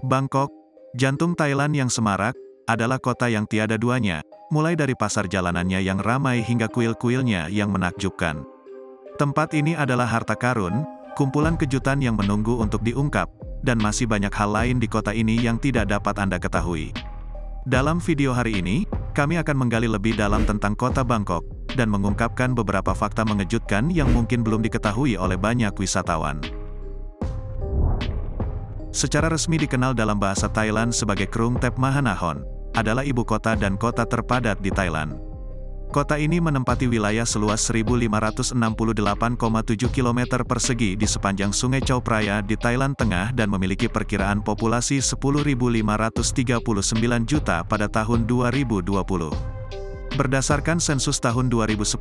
Bangkok, jantung Thailand yang semarak, adalah kota yang tiada duanya, mulai dari pasar jalanannya yang ramai hingga kuil-kuilnya yang menakjubkan. Tempat ini adalah harta karun, kumpulan kejutan yang menunggu untuk diungkap, dan masih banyak hal lain di kota ini yang tidak dapat Anda ketahui. Dalam video hari ini, kami akan menggali lebih dalam tentang kota Bangkok, dan mengungkapkan beberapa fakta mengejutkan yang mungkin belum diketahui oleh banyak wisatawan. Secara resmi dikenal dalam bahasa Thailand sebagai Krung Thep Mahanahon, adalah ibu kota dan kota terpadat di Thailand. Kota ini menempati wilayah seluas 1.568,7 km persegi di sepanjang Sungai Chao Phraya di Thailand Tengah dan memiliki perkiraan populasi 10.539 juta pada tahun 2020. Berdasarkan sensus tahun 2010,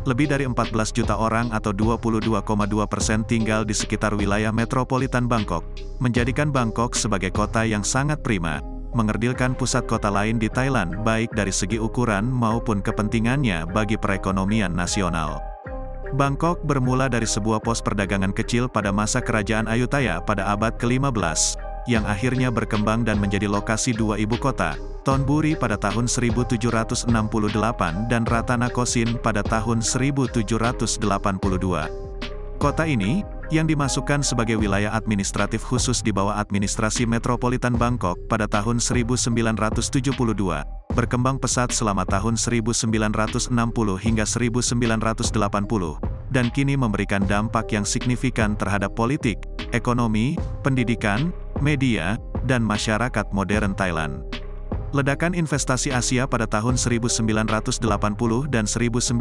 lebih dari 14 juta orang atau 22,2% tinggal di sekitar wilayah metropolitan Bangkok, menjadikan Bangkok sebagai kota yang sangat prima, mengerdilkan pusat kota lain di Thailand baik dari segi ukuran maupun kepentingannya bagi perekonomian nasional. Bangkok bermula dari sebuah pos perdagangan kecil pada masa kerajaan Ayutthaya pada abad ke-15, yang akhirnya berkembang dan menjadi lokasi dua ibu kota, Thonburi pada tahun 1768 dan Ratanakosin pada tahun 1782. Kota ini, yang dimasukkan sebagai wilayah administratif khusus di bawah administrasi metropolitan Bangkok pada tahun 1972, berkembang pesat selama tahun 1960 hingga 1980, dan kini memberikan dampak yang signifikan terhadap politik, ekonomi, pendidikan, media, dan masyarakat modern Thailand. Ledakan investasi Asia pada tahun 1980 dan 1990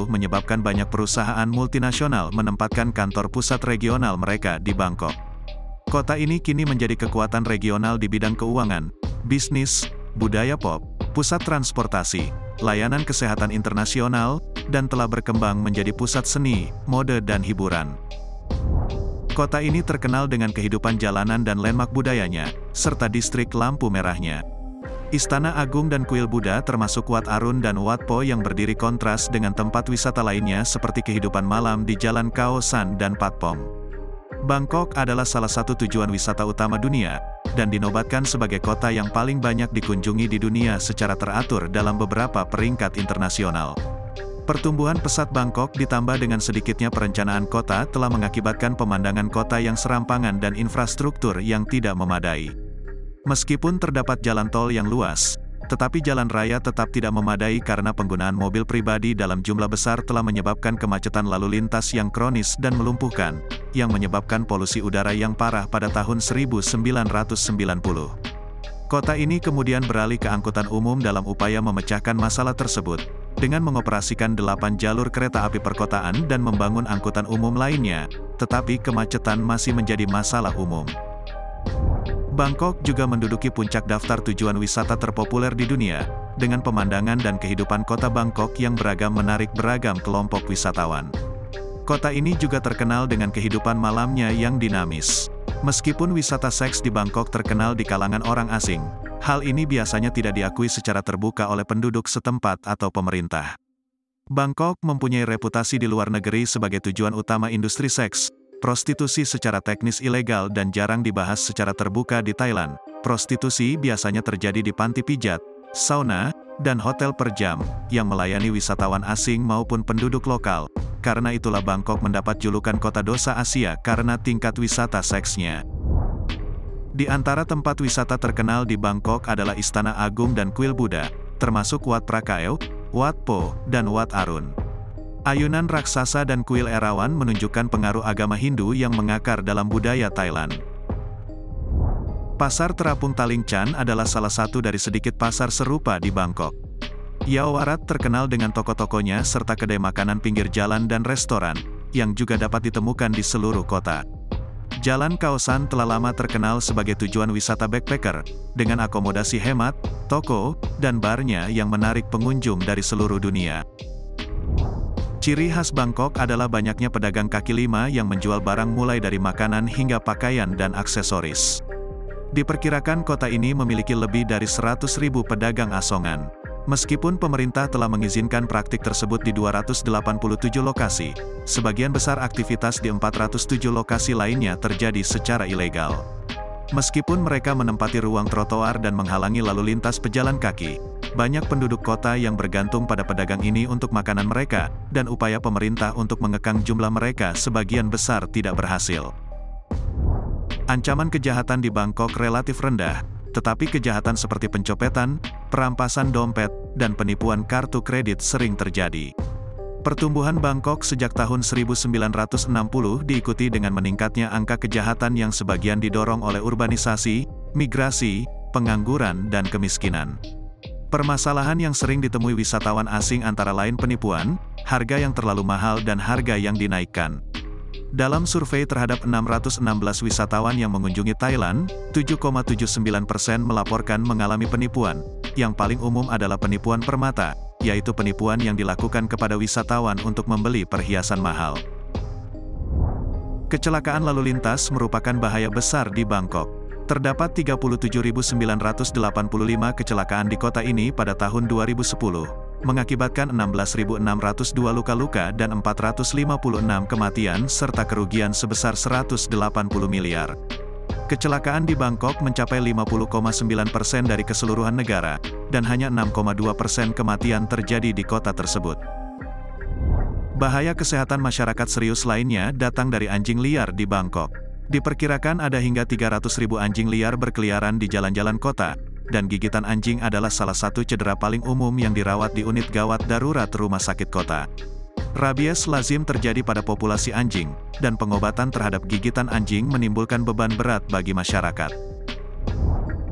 menyebabkan banyak perusahaan multinasional menempatkan kantor pusat regional mereka di Bangkok. Kota ini kini menjadi kekuatan regional di bidang keuangan, bisnis, budaya pop, pusat transportasi, layanan kesehatan internasional, dan telah berkembang menjadi pusat seni, mode dan hiburan. Kota ini terkenal dengan kehidupan jalanan dan landmark budayanya, serta distrik lampu merahnya. Istana Agung dan kuil Buddha termasuk Wat Arun dan Wat Po yang berdiri kontras dengan tempat wisata lainnya seperti kehidupan malam di Jalan Khao San dan Patpong. Bangkok adalah salah satu tujuan wisata utama dunia, dan dinobatkan sebagai kota yang paling banyak dikunjungi di dunia secara teratur dalam beberapa peringkat internasional. Pertumbuhan pesat Bangkok ditambah dengan sedikitnya perencanaan kota telah mengakibatkan pemandangan kota yang serampangan dan infrastruktur yang tidak memadai. Meskipun terdapat jalan tol yang luas, tetapi jalan raya tetap tidak memadai karena penggunaan mobil pribadi dalam jumlah besar telah menyebabkan kemacetan lalu lintas yang kronis dan melumpuhkan, yang menyebabkan polusi udara yang parah pada tahun 1990. Kota ini kemudian beralih ke angkutan umum dalam upaya memecahkan masalah tersebut, dengan mengoperasikan 8 jalur kereta api perkotaan dan membangun angkutan umum lainnya, tetapi kemacetan masih menjadi masalah umum. Bangkok juga menduduki puncak daftar tujuan wisata terpopuler di dunia, dengan pemandangan dan kehidupan kota Bangkok yang beragam menarik beragam kelompok wisatawan. Kota ini juga terkenal dengan kehidupan malamnya yang dinamis. Meskipun wisata seks di Bangkok terkenal di kalangan orang asing, hal ini biasanya tidak diakui secara terbuka oleh penduduk setempat atau pemerintah. Bangkok mempunyai reputasi di luar negeri sebagai tujuan utama industri seks. Prostitusi secara teknis ilegal dan jarang dibahas secara terbuka di Thailand. Prostitusi biasanya terjadi di panti pijat, sauna, dan hotel per jam, yang melayani wisatawan asing maupun penduduk lokal. Karena itulah Bangkok mendapat julukan kota dosa Asia karena tingkat wisata seksnya. Di antara tempat wisata terkenal di Bangkok adalah Istana Agung dan kuil Buddha, termasuk Wat Prakaew, Wat Po, dan Wat Arun. Ayunan raksasa dan kuil Erawan menunjukkan pengaruh agama Hindu yang mengakar dalam budaya Thailand. Pasar Terapung Taling Chan adalah salah satu dari sedikit pasar serupa di Bangkok. Yaowarat terkenal dengan toko-tokonya serta kedai makanan pinggir jalan dan restoran, yang juga dapat ditemukan di seluruh kota. Jalan Khao San telah lama terkenal sebagai tujuan wisata backpacker, dengan akomodasi hemat, toko, dan barnya yang menarik pengunjung dari seluruh dunia. Ciri khas Bangkok adalah banyaknya pedagang kaki lima yang menjual barang mulai dari makanan hingga pakaian dan aksesoris. Diperkirakan kota ini memiliki lebih dari 100.000 pedagang asongan. Meskipun pemerintah telah mengizinkan praktik tersebut di 287 lokasi, sebagian besar aktivitas di 407 lokasi lainnya terjadi secara ilegal. Meskipun mereka menempati ruang trotoar dan menghalangi lalu lintas pejalan kaki, banyak penduduk kota yang bergantung pada pedagang ini untuk makanan mereka, dan upaya pemerintah untuk mengekang jumlah mereka sebagian besar tidak berhasil. Ancaman kejahatan di Bangkok relatif rendah, tetapi kejahatan seperti pencopetan, perampasan dompet, dan penipuan kartu kredit sering terjadi. Pertumbuhan Bangkok sejak tahun 1960 diikuti dengan meningkatnya angka kejahatan yang sebagian didorong oleh urbanisasi, migrasi, pengangguran dan kemiskinan. Permasalahan yang sering ditemui wisatawan asing antara lain penipuan, harga yang terlalu mahal dan harga yang dinaikkan. Dalam survei terhadap 616 wisatawan yang mengunjungi Thailand, 7,79% melaporkan mengalami penipuan. Yang paling umum adalah penipuan permata, yaitu penipuan yang dilakukan kepada wisatawan untuk membeli perhiasan mahal. Kecelakaan lalu lintas merupakan bahaya besar di Bangkok. Terdapat 37.985 kecelakaan di kota ini pada tahun 2010, mengakibatkan 16.602 luka-luka dan 456 kematian serta kerugian sebesar 180 miliar. Kecelakaan di Bangkok mencapai 50,9% dari keseluruhan negara, dan hanya 6,2% kematian terjadi di kota tersebut. Bahaya kesehatan masyarakat serius lainnya datang dari anjing liar di Bangkok. Diperkirakan ada hingga 300.000 anjing liar berkeliaran di jalan-jalan kota, dan gigitan anjing adalah salah satu cedera paling umum yang dirawat di unit gawat darurat rumah sakit kota. Rabies lazim terjadi pada populasi anjing, dan pengobatan terhadap gigitan anjing menimbulkan beban berat bagi masyarakat.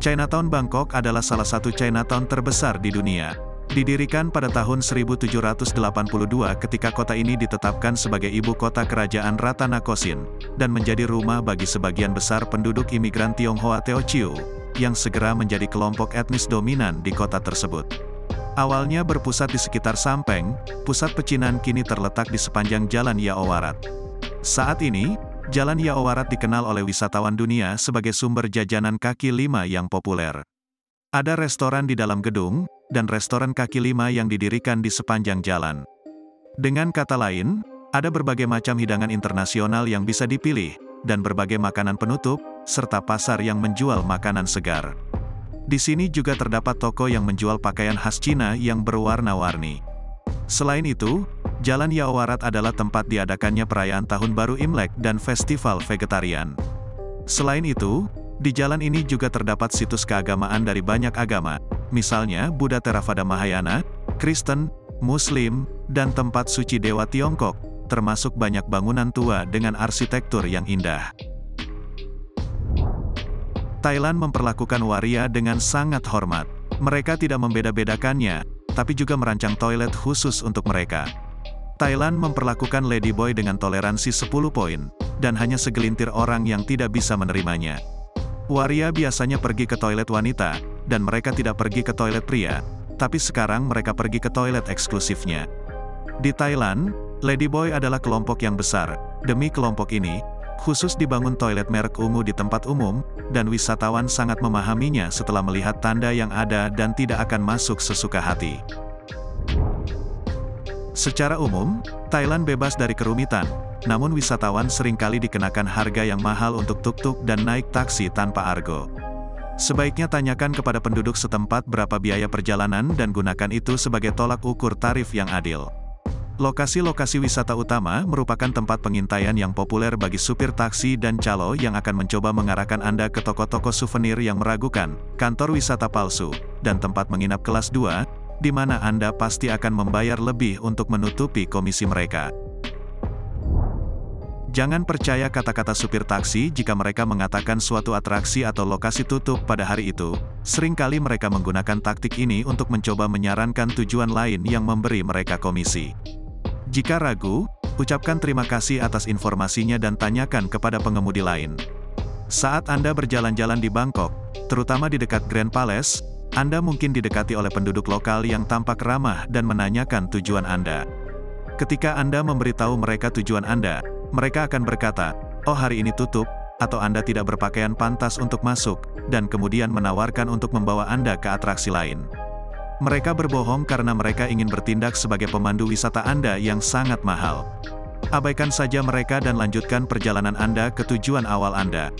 Chinatown Bangkok adalah salah satu Chinatown terbesar di dunia. Didirikan pada tahun 1782 ketika kota ini ditetapkan sebagai ibu kota kerajaan Ratanakosin, dan menjadi rumah bagi sebagian besar penduduk imigran Tionghoa Teochew, yang segera menjadi kelompok etnis dominan di kota tersebut. Awalnya berpusat di sekitar Sampeng, pusat pecinan kini terletak di sepanjang Jalan Yaowarat. Saat ini, Jalan Yaowarat dikenal oleh wisatawan dunia sebagai sumber jajanan kaki lima yang populer. Ada restoran di dalam gedung, dan restoran kaki lima yang didirikan di sepanjang jalan. Dengan kata lain, ada berbagai macam hidangan internasional yang bisa dipilih, dan berbagai makanan penutup, serta pasar yang menjual makanan segar. Di sini juga terdapat toko yang menjual pakaian khas Cina yang berwarna-warni. Selain itu, Jalan Yaowarat adalah tempat diadakannya perayaan Tahun Baru Imlek dan festival vegetarian. Selain itu, di jalan ini juga terdapat situs keagamaan dari banyak agama, misalnya Buddha Theravada Mahayana, Kristen, Muslim, dan tempat suci Dewa Tiongkok, termasuk banyak bangunan tua dengan arsitektur yang indah. Thailand memperlakukan waria dengan sangat hormat. Mereka tidak membeda-bedakannya, tapi juga merancang toilet khusus untuk mereka. Thailand memperlakukan ladyboy dengan toleransi 10 poin, dan hanya segelintir orang yang tidak bisa menerimanya. Waria biasanya pergi ke toilet wanita, dan mereka tidak pergi ke toilet pria, tapi sekarang mereka pergi ke toilet eksklusifnya. Di Thailand, ladyboy adalah kelompok yang besar. Demi kelompok ini, khusus dibangun toilet merek ungu di tempat umum, dan wisatawan sangat memahaminya setelah melihat tanda yang ada dan tidak akan masuk sesuka hati. Secara umum, Thailand bebas dari kerumitan, namun wisatawan seringkali dikenakan harga yang mahal untuk tuk-tuk dan naik taksi tanpa argo. Sebaiknya tanyakan kepada penduduk setempat berapa biaya perjalanan dan gunakan itu sebagai tolak ukur tarif yang adil. Lokasi-lokasi wisata utama merupakan tempat pengintaian yang populer bagi supir taksi dan calo yang akan mencoba mengarahkan Anda ke toko-toko souvenir yang meragukan, kantor wisata palsu, dan tempat menginap kelas 2, di mana Anda pasti akan membayar lebih untuk menutupi komisi mereka. Jangan percaya kata-kata supir taksi jika mereka mengatakan suatu atraksi atau lokasi tutup pada hari itu. Seringkali mereka menggunakan taktik ini untuk mencoba menyarankan tujuan lain yang memberi mereka komisi. Jika ragu, ucapkan terima kasih atas informasinya dan tanyakan kepada pengemudi lain. Saat Anda berjalan-jalan di Bangkok, terutama di dekat Grand Palace, Anda mungkin didekati oleh penduduk lokal yang tampak ramah dan menanyakan tujuan Anda. Ketika Anda memberitahu mereka tujuan Anda, mereka akan berkata, "Oh, hari ini tutup," atau Anda tidak berpakaian pantas untuk masuk, dan kemudian menawarkan untuk membawa Anda ke atraksi lain. Mereka berbohong karena mereka ingin bertindak sebagai pemandu wisata Anda yang sangat mahal. Abaikan saja mereka dan lanjutkan perjalanan Anda ke tujuan awal Anda.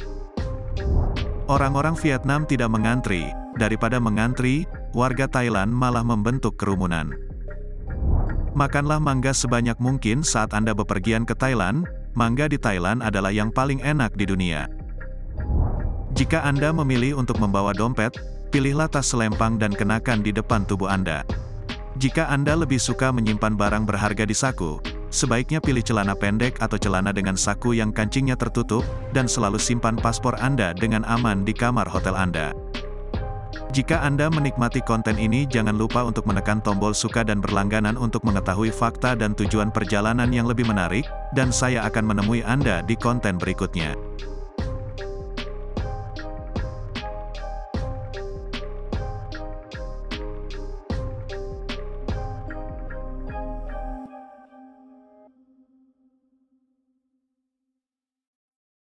Orang-orang Vietnam tidak mengantri, daripada mengantri, warga Thailand malah membentuk kerumunan. Makanlah mangga sebanyak mungkin saat Anda bepergian ke Thailand, mangga di Thailand adalah yang paling enak di dunia. Jika Anda memilih untuk membawa dompet, pilihlah tas selempang dan kenakan di depan tubuh Anda. Jika Anda lebih suka menyimpan barang berharga di saku, sebaiknya pilih celana pendek atau celana dengan saku yang kancingnya tertutup, dan selalu simpan paspor Anda dengan aman di kamar hotel Anda. Jika Anda menikmati konten ini, jangan lupa untuk menekan tombol suka dan berlangganan untuk mengetahui fakta dan tujuan perjalanan yang lebih menarik, dan saya akan menemui Anda di konten berikutnya.